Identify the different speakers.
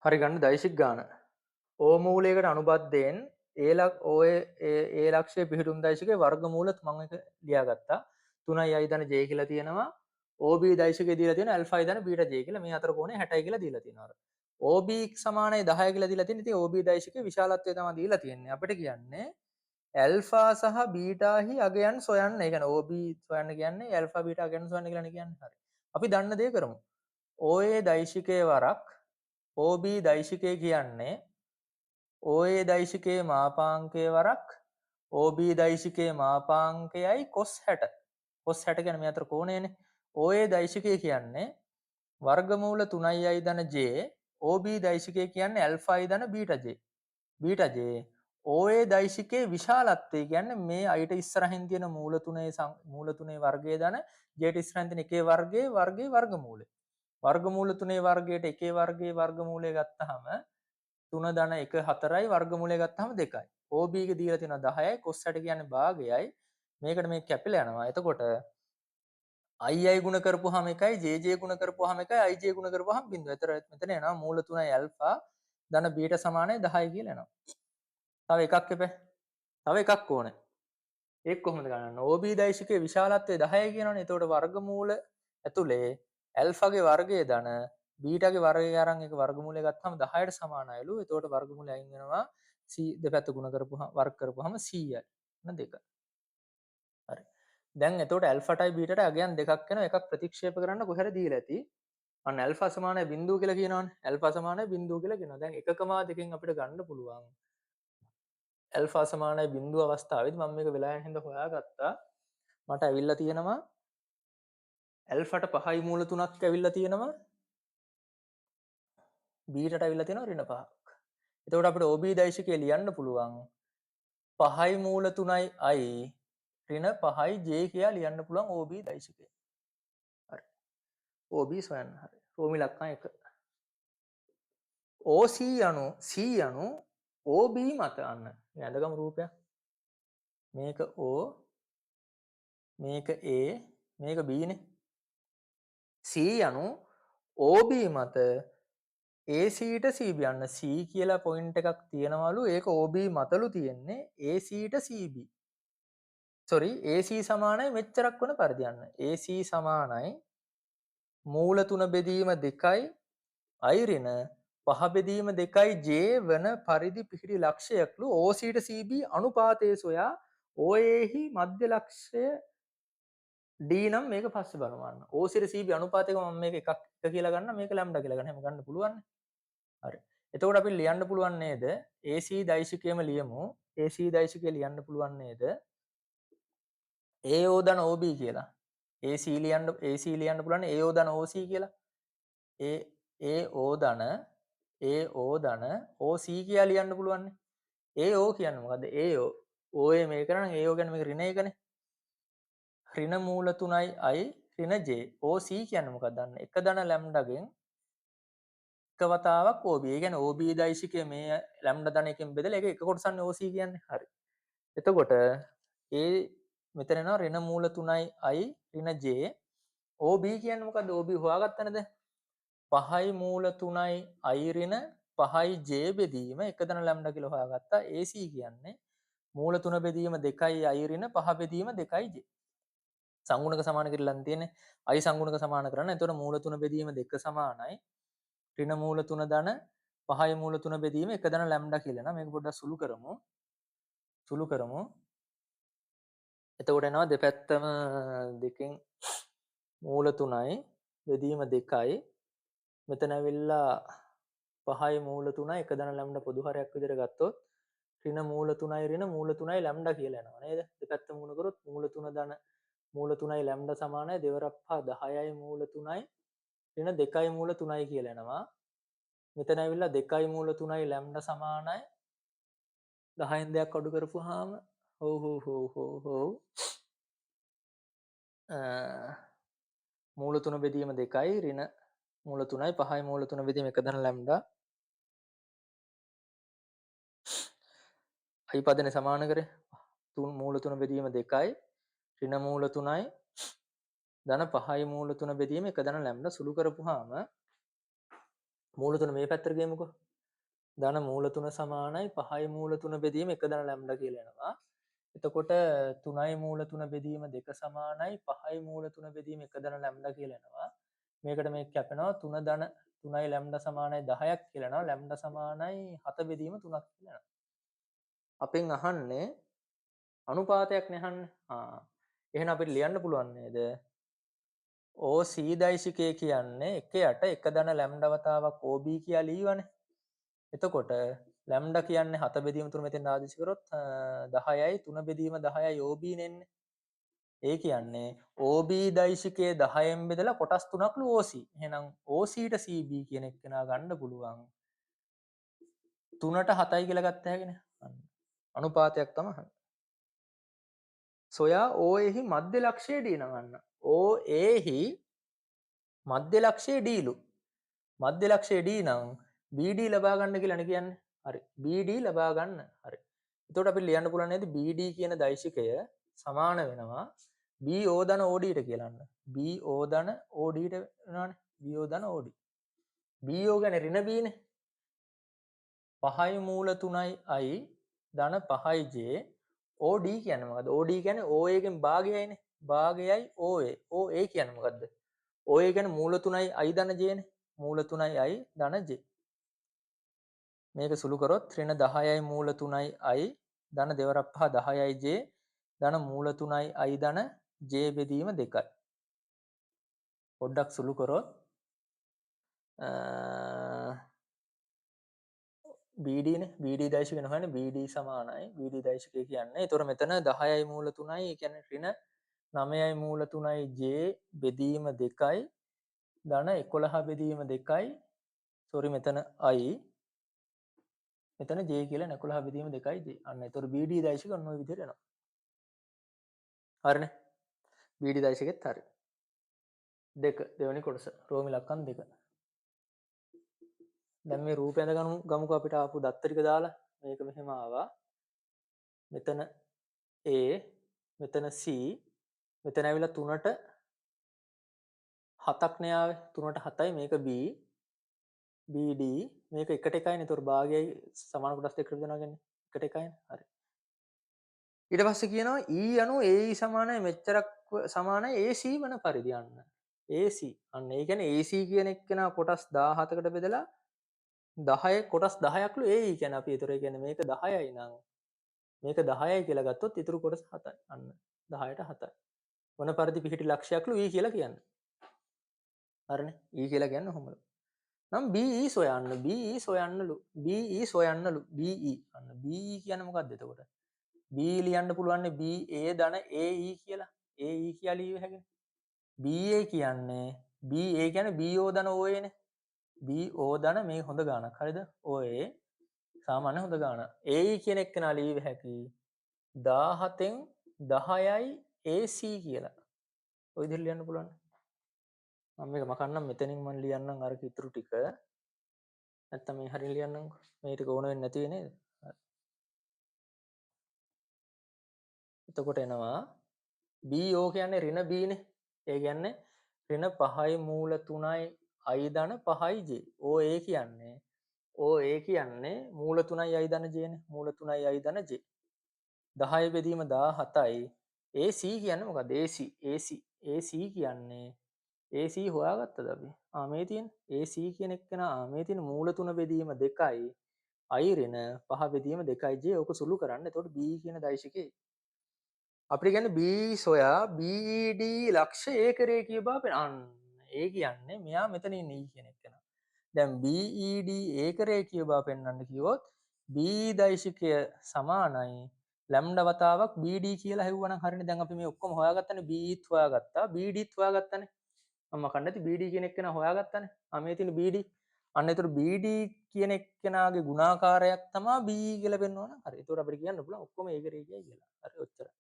Speaker 1: හරි ගන්න දෛශික ගාන. ඕ මූලයකට අනුබද්ධයෙන් ඒ ලක්ෂයේ පිහිටුම් දෛශිකයේ වර්ගමූල මම එක ලියාගත්තා. 3යි ධන j කියලා තියෙනවා. OB දෛශිකයේ දීලා තියෙන alpha ධන beta j කියලා මේ අතර කෝණය 60යි කියලා දීලා තියෙනවා. OB සමානයි 10 කියලා දීලා තියෙන. ඉතින් OB දෛශිකයේ විශාලත්වය තමයි දීලා තියෙන්නේ. අපිට කියන්නේ ඇල්ෆා සහ බීටාහි අගයන් සොයන්න. ඒ කියන්නේ OB සොයන්න කියන්නේ ඇල්ෆා බීටා අගයන් සොයන්න කියලා කියන්නේ. හරි. අපි දන්න දේ කරමු. OA දෛශිකයේ වරක් OB දෛශිකය කියන්නේ OA දෛශිකයේ මාපාංකය වරක් OB දෛශිකයේ මාපාංකයයි cos 60. cos 60 කියන්නේ මේ අතර කෝණයනේ. OA දෛශිකය කියන්නේ වර්ගමූල 3i ධන j OB දෛශිකය කියන්නේ alpha i ධන beta j. beta j OA දෛශිකයේ විශාලත්වය කියන්නේ මේ අයිට ඉස්සරහින් තියෙන මූල තුනේ වර්ගය ධන jට ඉස්සරහින් තියෙන එකේ වර්ගයේ වර්ගමූලය. වර්ගමූල 3 වර්ගයට එකේ වර්ගයේ වර්ගමූලය ගත්තාම 3 ධන 1 4යි වර්ගමූලය ගත්තාම 2යි. OB එක දීලා තියෙනවා 10යි cos 60 කියන්නේ භාගයයි. මේකට මේක කැපිලා යනවා. එතකොට i ගුණ කරපුවාම 1යි jj ගුණ කරපුවාම 1යි ij ගුණ කරපුවාම 0. එතන මෙතන එනවා මූල 3යි alpha ධන beta සමානයි 10යි කියලා එනවා. තව එකක් එපේ. තව එකක් ඕනේ. ඒක කොහොමද ගණන්? OB දෛශිකයේ විශාලත්වය 10යි කියනවනේ. එතකොට වර්ගමූල ඇතුලේ ඇල්ෆාගේ වර්ගය ධන බීටාගේ වර්ගය අරන් එක වර්ගමූලය ගත්තාම 10ට සමානයිලු. එතකොට වර්ගමූලය අයින් වෙනවා c දෙපැත්ත ගුණ කරපුවාම වර්ග කරපුවාම 100යි. න 2. හරි. දැන් එතකොට ඇල්ෆාටයි බීටාට අගයන් දෙකක් වෙනවා. එකක් ප්‍රතික්ෂේප කරන්න කොහෙද දීලා ඇති? අන්න ඇල්ෆා සමානයි බිඳුව කියලා කියනවනේ. ඇල්ෆා සමානයි බිඳුව කියලා කියනවා. දැන් 1,2කින් අපිට ගන්න පුළුවන්. ඇල්ෆා සමානයි බිඳුව අවස්ථාවේදී මම මේක වෙලා යන හින්දා හොයාගත්තා. මට ඇවිල්ලා තියෙනවා ඇල්ෆාට 5යි මූල 3ක් ඇවිල්ලා තියෙනවා. බීටට ඇවිල්ලා තියෙනවා ඍණ 5ක්. එතකොට අපිට OB දෛශිකය ලියන්න පුළුවන් 5යි මූල 3යි i ඍණ 5යි j කියලා ලියන්න පුළුවන් OB දෛශිකය. හරි. OB සොයන්න. හරි. රෝමි ලක්ෂණ 1. OC අණු C අණු OB මත අන්න. මේ අඳගම රූපයක්. මේක O මේක A මේක B නේ. C අණු OB මත ACට CB යන්න C කියලා පොයින්ට් එකක් තියෙනවලු ඒක OB මතලු තියෙන්නේ ACට CB. sorry AC සමානයි මෙච්චරක් වන පරිදි යන්න. AC සමානයි මූල 3 බෙදීම 2යි i ඍණ 5 බෙදීම 2යි j වන පරිදි පිහිටි ලක්ෂයක්ලු OCට CB අනුපාතයේ සොයා OA හි මධ්‍ය ලක්ෂය D නම් මේක පස්සේ බලමු. OCට CB අනුපාතයක මම මේක එකක් කියලා ගන්න මේක ලැම්ඩා කියලා ගන්න. එහෙම ගන්න පුළුවන්. හරි. එතකොට අපි ලියන්න පුළුවන් නේද? AC දෛශිකයම ලියමු. AC දෛශිකය ලියන්න පුළුවන් නේද? AO ධන OB කියලා. AC ලියන්න පුළුවන් AO ධන OC කියලා. AO ධන OC කියලා ලියන්න පුළුවන්. AO කියන්නේ මොකද්ද? AO OA මේක කරන AO කියන්නේ මේක ඍණ එකනේ. ඍණ මූල 3යි i ඍණ j. OC කියන්නේ මොකක්ද? දන්න. එක ධන ලැම්ඩාගෙන් එක වතාවක් OB. ඒ කියන්නේ OB දෛශිකය මේ ලැම්ඩා ධන එකෙන් බෙදලා ඒක එක කොටසන්නේ OC කියන්නේ. හරි. එතකොට මෙතන එනවා ඍණ මූල 3යි i ඍණ j. OB කියන්නේ මොකද්ද? OB හොයාගත්තනේ දැන්. 5යි මූල 3යි i ඍණ 5යි j බෙදීම එක ධන ලැම්ඩා කියලා හොයාගත්තා. AC කියන්නේ මූල 3 බෙදීම 2යි i ඍණ 5 බෙදීම 2යි j. සංගුණක සමාන කරලා තියෙන්නේ. i සංගුණක සමාන කරන්න. එතකොට මූල 3 බෙදීම 2 සමානයි. ඍණ මූල 3 ධන 5යි මූල 3 බෙදීම 1 ධන ලැම්ඩා කියලා නේද? මේක පොඩ්ඩක් සුළු කරමු. එතකොට එනවා දෙපැත්තම දෙකෙන් මූල 3යි බෙදීම 2යි. මෙතන ඇවිල්ලා 5යි මූල 3යි 1 ධන ලැම්ඩා පොදු හරයක් විදිහට ගත්තොත් ඍණ මූල 3යි ඍණ මූල 3යි ලැම්ඩා කියලා එනවා නේද? දෙපැත්තම ගුණ කරොත් මූල 3 ධන මූල 3යි ලැම්ඩා සමානයි දෙවරක් පහ 10යි මූල 3යි ඍණ 2යි මූල 3යි කියලා එනවා. මෙතන ඇවිල්ලා 2යි මූල 3යි ලැම්ඩා සමානයි 10න් දෙයක් අඩු කරපුවාම මූල 3 බෙදීම 2යි ඍණ මූල 3යි 5යි මූල 3 බෙදීම 1 ධන ලැම්ඩා i පදනේ සමාන කරේ මූල 3 බෙදීම 2යි ඍණ මූල 3යි ධන 5යි මූල 3 බෙදීම 1 ධන ලැම්ඩා සුළු කරපුවාම මූල 3 මේ පැත්තට ගේමුකෝ. ධන මූල 3 සමානයි 5යි මූල 3 බෙදීම 1 ධන ලැම්ඩා කියලා එනවා. එතකොට 3යි මූල 3 බෙදීම 2 සමානයි 5යි මූල 3 බෙදීම 1 ධන ලැම්ඩා කියලා එනවා. මේකට මේක කැපෙනවා 3 ධන 3යි ලැම්ඩා සමානයි 10ක් කියලා එනවා. ලැම්ඩා සමානයි 7 බෙදීම 3ක් කියලා එනවා. අපෙන් අහන්නේ අනුපාතයක් නේ අහන්නේ. එහෙනම් අපිට ලියන්න පුළුවන් නේද? OC දෛශිකය කියන්නේ 1 යට 1 ධන ලැම්ඩා වතාවක් OB කියලා ලියවනේ. එතකොට ලැම්ඩා කියන්නේ 7 බෙදීම 3 මෙතෙන් ආදිශ කරොත් 10යි 3 බෙදීම 10යි OB නෙන්නේ. ඒ කියන්නේ OB දෛශිකයේ 10න් බෙදලා කොටස් 3ක්ලු OC. එහෙනම් OC ට CB කියන එක නා ගන්න පුළුවන්. 3ට 7යි කියලා ගත්ත හැකිනේ. අනුපාතයක් තමයි. සොයා OA හි මධ්‍ය ලක්ෂය D නගන්න. OA හි මධ්‍ය ලක්ෂය D ලු. මධ්‍ය ලක්ෂය D නම් BD ලබා ගන්න කියලානේ කියන්නේ. හරි. BD ලබා ගන්න. හරි. එතකොට අපිට ලියන්න පුළුවන් නේද BD කියන දෛශිකය සමාන වෙනවා BO ධන OD ට කියලාන්න. BO ධන OD ට වෙනවානේ. BO ධන OD. BO කියන්නේ ඍණ B නේ. 5යි මූල 3යි I ධන 5යි J OD කියන්නේ මොකද්ද? OD කියන්නේ OA එකෙන් භාගයයිනේ. භාගයයි OA. OA කියන්නේ මොකද්ද? OA කියන්නේ මූල 3යි I ධන J නේ. මූල 3යි I ධන J. මේක සුළු කරොත් ඍණ 10යි මූල 3යි I ධන 2 5 10යි J ධන මූල 3යි I ධන J බෙදීම 2යි. පොඩ්ඩක් සුළු කරොත් BD නේ BD දෛශික වෙනවනේ BD සමානයි BD දෛශිකය කියන්නේ. ඒතොර මෙතන 10යි මූල 3යි ඒ කියන්නේ ඍණ 9යි මූල 3යි J බෙදීම 2යි ධන 11 බෙදීම 2යි. සෝරි මෙතන I මෙතන J කියලා 11 බෙදීම 2යි J. අන්න ඒතොර BD දෛශික ඔන්න ඔය විදිහට එනවා. හරිනේ. BD දෛශිකෙත් හරි. දෙක දෙවෙනි කොටස රෝමි ලක්කම් 2. දැන් මේ රූපය ඇඳ ගමුකෝ අපිට ආපු දත්ත ටික දාලා මේක මෙහෙම ආවා. මෙතන A මෙතන C මෙතන ඇවිල්ලා 3ට 7ක් නේ ආවේ. 3ට 7යි මේක B BD මේක එකට එකයිනේ. ඒතොර භාගයයි සමාන කොටස් දෙකකට බෙදනවා කියන්නේ එකට එකයිනේ. හරි. ඊට පස්සේ කියනවා E අණු AE සමානයි මෙච්චරක් සමානයි AC වන පරිදි යන්න. AC අන්න ඒ කියන්නේ AC කියන එක්කෙනා කොටස් 17කට බෙදලා 10 කොටස් 10ක්ලු AE කියන්නේ අපි ඒතොර කියන්නේ මේක 10යි නම් මේක 10යි කියලා ගත්තොත් ඉතුරු කොටස 7යි. අන්න 10ට 7යි. වන පරිදි පිහිටි ලක්ෂයක්ලු E කියලා කියන්නේ. හරිනේ. E කියලා කියන්නේ කොහොමද? නම් BE සොයන්න BE සොයන්නලු BE සොයන්නලු BE අන්න BE කියන්නේ මොකක්ද එතකොට? B ලියන්න පුළුවන් BA ධන AE කියලා. AE කියලා ලියුව හැකිනේ. BA කියන්නේ BA කියන්නේ BO ධන OA නේ. BO ධන මේ හොඳ ගානක්. හරිද? OA සාමාන්‍ය හොඳ ගානක්. AE කියන එක නා ලියුව හැකි 17න් 10යි AC කියලා. ඔය විදිහට ලියන්න පුළුවන්. මම මේක මකන්නම් මෙතනින් මම ලියන්නම් අර ඉතුරු ටික. නැත්තම් මේ හරියට ලියන්නම්කෝ. මේ ටික ඕන වෙන්නේ නැති වෙයි නේද? එතකොට එනවා BO කියන්නේ ඍණ B නේ. ඒ කියන්නේ ඍණ 5යි මූල 3යි I ධන 5යි J. OA කියන්නේ මූල 3යි I ධන J නේ. මූල 3යි I ධන J. 10 බෙදීම 17යි. AC කියන්නේ මොකද්ද? AC කියන්නේ AC හොයාගත්තද අපි? මේ තියෙන AC කියන එක මේ තියෙන මූල 3 බෙදීම 2යි I ඍණ 5 බෙදීම 2යි J. ඕක සුළු කරන්න. එතකොට B කියන දෛශිකේ අපිට කියන්නේ B සොයා BED ලක්ෂ ඒකරේඛීය බව අන්න ඒ කියන්නේ මෙයා මෙතන ඉන්නේ E කියන එක. දැන් BED ඒකරේඛීය බව පෙන්වන්න කිව්වොත් B දෛශිකය සමානයි ලැම්ඩා වතාවක් BD කියලා හෙව්වනම් හරිනේ. දැන් අපි මේ ඔක්කොම හොයාගත්තනේ BEත් හොයාගත්තා BDත් හොයාගත්තානේ. මම කන්න නැති BD කියන එක නා හොයාගත්තානේ. මේ තියෙන BD අන්න ඒතර BD කියන එක්කෙනාගේ ගුණාකාරයක් තමයි BE කියලා පෙන්වනවා නම් හරි. ඒතර අපිට කියන්න පුළුවන් ඔක්කොම ඒකරේඛීයයි කියලා. හරි ඔච්චරයි.